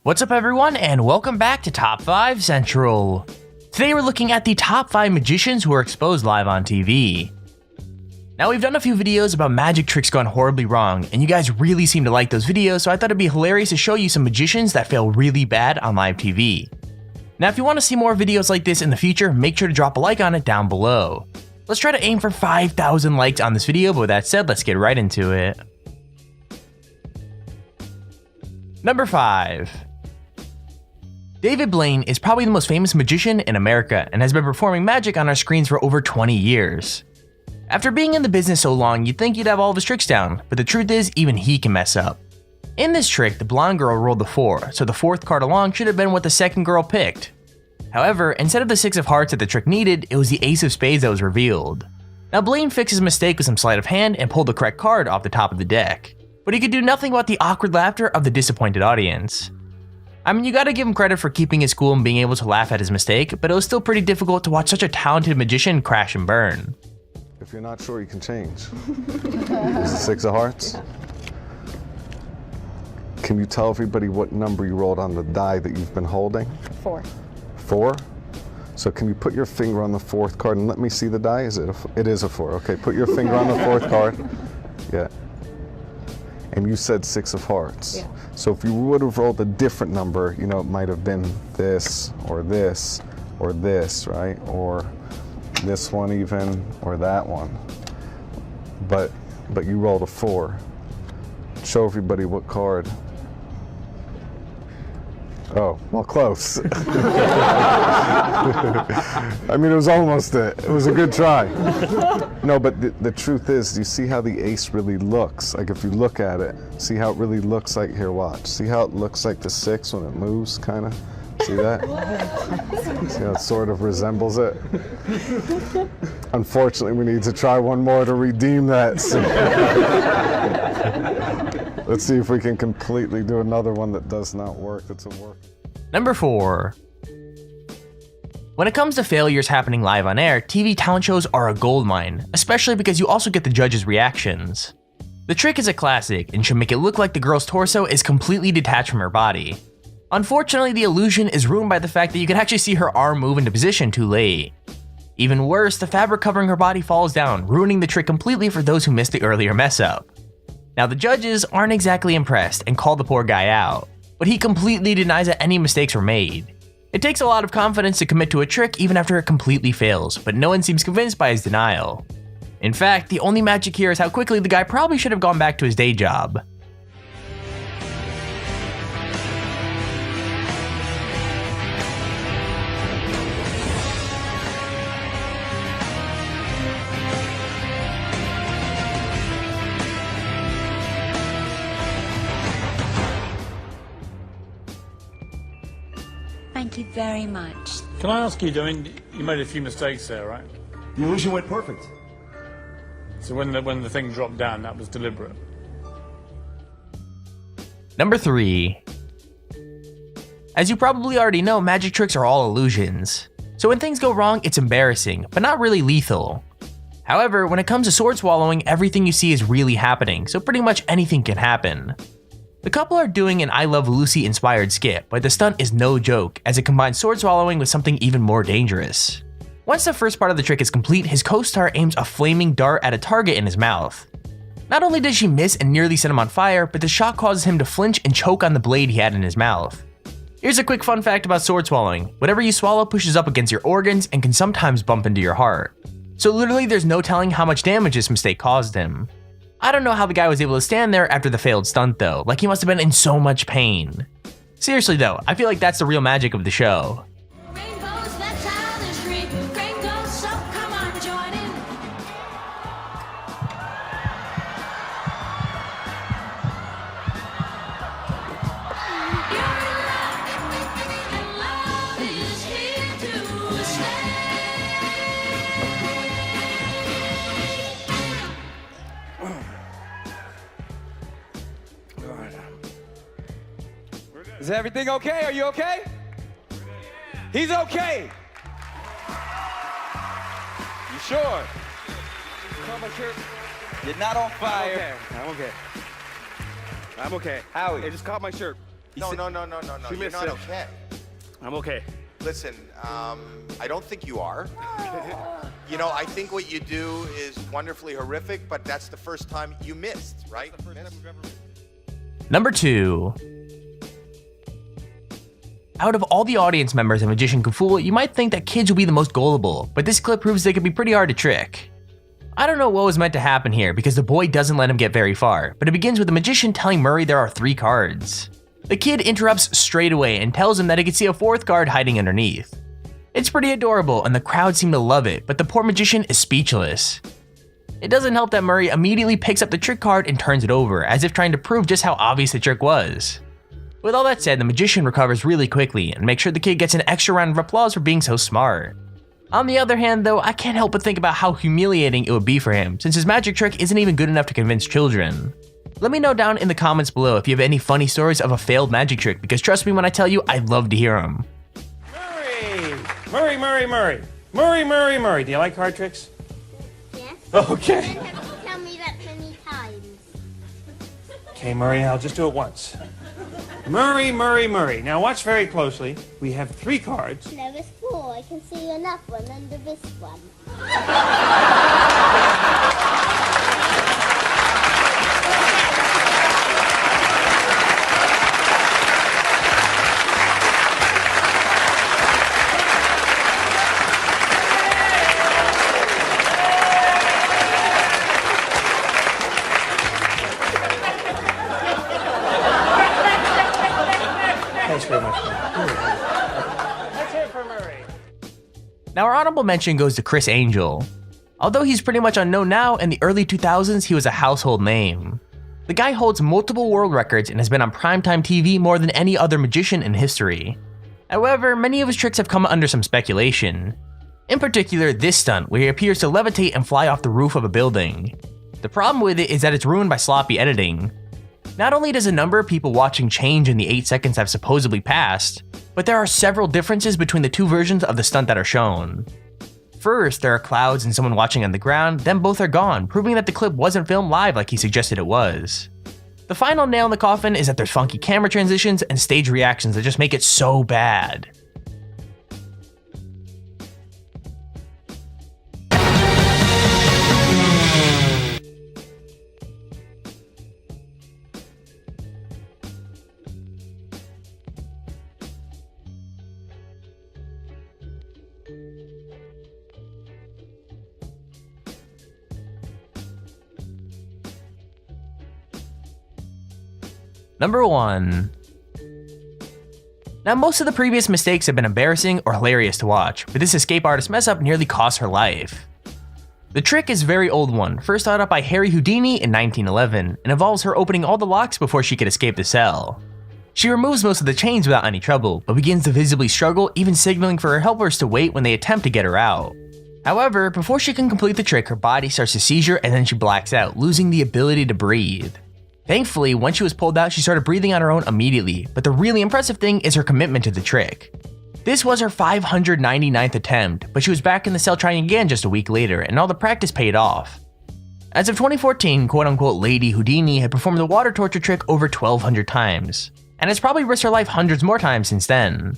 What's up everyone, and welcome back to Top 5 Central. Today we're looking at the top 5 magicians who are exposed live on TV. Now we've done a few videos about magic tricks gone horribly wrong, and you guys really seem to like those videos, so I thought it'd be hilarious to show you some magicians that fail really bad on live TV. Now if you want to see more videos like this in the future, make sure to drop a like on it down below. Let's try to aim for 5,000 likes on this video, but with that said, let's get right into it. Number 5. David Blaine is probably the most famous magician in America and has been performing magic on our screens for over 20 years. After being in the business so long, you'd think he'd have all of his tricks down, but the truth is, even he can mess up. In this trick, the blonde girl rolled the 4, so the 4th card along should have been what the second girl picked. However, instead of the 6 of hearts that the trick needed, it was the ace of spades that was revealed. Now Blaine fixed his mistake with some sleight of hand and pulled the correct card off the top of the deck, but he could do nothing about the awkward laughter of the disappointed audience. I mean, you gotta give him credit for keeping his cool and being able to laugh at his mistake, but it was still pretty difficult to watch such a talented magician crash and burn. If you're not sure, you can change. Is it 6 of hearts? Can you tell everybody what number you rolled on the die that you've been holding? 4. 4? So can you put your finger on the 4th card and let me see the die? It is a 4. Okay, put your finger on the 4th card. Yeah. And you said 6 of hearts. Yeah. So if you would have rolled a different number, you know, it might have been this, or this, or this, right? Or this one even, or that one. But you rolled a 4. Show everybody what card. Oh, well, close. I mean, it was almost it. It was a good try. No, but the truth is, you see how the ace really looks? Like, if you look at it, see how it really looks like, here, watch. See how it looks like the 6 when it moves, kind of? See that? See how it sort of resembles it? Unfortunately, we need to try one more to redeem that. Let's see if we can completely do another one that does not work. That's a work. Number 4. When it comes to failures happening live on air, TV talent shows are a goldmine, especially because you also get the judges' reactions. The trick is a classic and should make it look like the girl's torso is completely detached from her body. Unfortunately, the illusion is ruined by the fact that you can actually see her arm move into position too late. Even worse, the fabric covering her body falls down, ruining the trick completely for those who missed the earlier mess up. Now the judges aren't exactly impressed and call the poor guy out, but he completely denies that any mistakes were made. It takes a lot of confidence to commit to a trick even after it completely fails, but no one seems convinced by his denial. In fact, the only magic here is how quickly the guy probably should have gone back to his day job. Thank you very much. Can I ask you, I mean, you made a few mistakes there, right? The illusion went perfect. So when the thing dropped down, that was deliberate. Number 3. As you probably already know, magic tricks are all illusions. So when things go wrong, it's embarrassing, but not really lethal. However, when it comes to sword swallowing, everything you see is really happening, so pretty much anything can happen. The couple are doing an I Love Lucy inspired skit, but the stunt is no joke, as it combines sword swallowing with something even more dangerous. Once the first part of the trick is complete, his co-star aims a flaming dart at a target in his mouth. Not only does she miss and nearly set him on fire, but the shot causes him to flinch and choke on the blade he had in his mouth. Here's a quick fun fact about sword swallowing. Whatever you swallow pushes up against your organs and can sometimes bump into your heart. So literally there's no telling how much damage this mistake caused him. I don't know how the guy was able to stand there after the failed stunt though, like he must have been in so much pain. Seriously though, I feel like that's the real magic of the show. Rainbows, that's how the street goes, so come on, join in. You're in luck, and love is here to stay. Is everything okay? Are you okay? He's okay. You sure? Call my shirt. You're not on fire. I'm okay. I'm okay. Howie. Hey, just caught my shirt. No. You're not okay. I'm okay. Listen, I don't think you are. You know, I think what you do is wonderfully horrific, but that's the first time you missed, right? Number 2. Out of all the audience members a magician could fool, you might think that kids would be the most gullible, but this clip proves they can be pretty hard to trick. I don't know what was meant to happen here because the boy doesn't let him get very far, but it begins with the magician telling Murray there are 3 cards. The kid interrupts straight away and tells him that he can see a 4th card hiding underneath. It's pretty adorable and the crowd seem to love it, but the poor magician is speechless. It doesn't help that Murray immediately picks up the trick card and turns it over, as if trying to prove just how obvious the trick was. With all that said, the magician recovers really quickly and makes sure the kid gets an extra round of applause for being so smart. On the other hand though, I can't help but think about how humiliating it would be for him, since his magic trick isn't even good enough to convince children. Let me know down in the comments below if you have any funny stories of a failed magic trick, because trust me when I tell you, I'd love to hear them. Murray. Do you like card tricks? Yes. Okay. You don't have to tell me that many times. Okay, Murray, I'll just do it once. Murray. Now watch very closely. We have 3 cards. No, it's 4. I can see another one under this one. Thanks very much. That's it for Murray. Now our honorable mention goes to Criss Angel. Although he's pretty much unknown now, in the early 2000s he was a household name. The guy holds multiple world records and has been on primetime TV more than any other magician in history. However, many of his tricks have come under some speculation. In particular, this stunt where he appears to levitate and fly off the roof of a building. The problem with it is that it's ruined by sloppy editing. Not only does the number of people watching change in the 8 seconds have supposedly passed, but there are several differences between the 2 versions of the stunt that are shown. First, there are clouds and someone watching on the ground, then both are gone, proving that the clip wasn't filmed live like he suggested it was. The final nail in the coffin is that there's funky camera transitions and stage reactions that just make it so bad. Number 1. Now most of the previous mistakes have been embarrassing or hilarious to watch, but this escape artist mess up nearly cost her life. The trick is a very old one, first thought up by Harry Houdini in 1911, and involves her opening all the locks before she could escape the cell. She removes most of the chains without any trouble, but begins to visibly struggle, even signaling for her helpers to wait when they attempt to get her out. However, before she can complete the trick, her body starts to seizure and then she blacks out, losing the ability to breathe. Thankfully, once she was pulled out, she started breathing on her own immediately, but the really impressive thing is her commitment to the trick. This was her 599th attempt, but she was back in the cell trying again just a week later, and all the practice paid off. As of 2014, quote-unquote Lady Houdini had performed the water torture trick over 1,200 times, and has probably risked her life hundreds more times since then.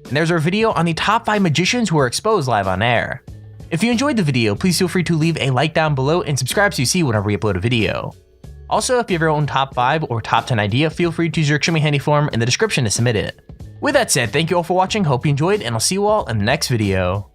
And there's our video on the top 5 magicians who are exposed live on air. If you enjoyed the video, please feel free to leave a like down below and subscribe so you see whenever we upload a video. Also, if you have your own top 5 or top 10 idea, feel free to use your Extremely Handy form in the description to submit it. With that said, thank you all for watching, hope you enjoyed, and I'll see you all in the next video.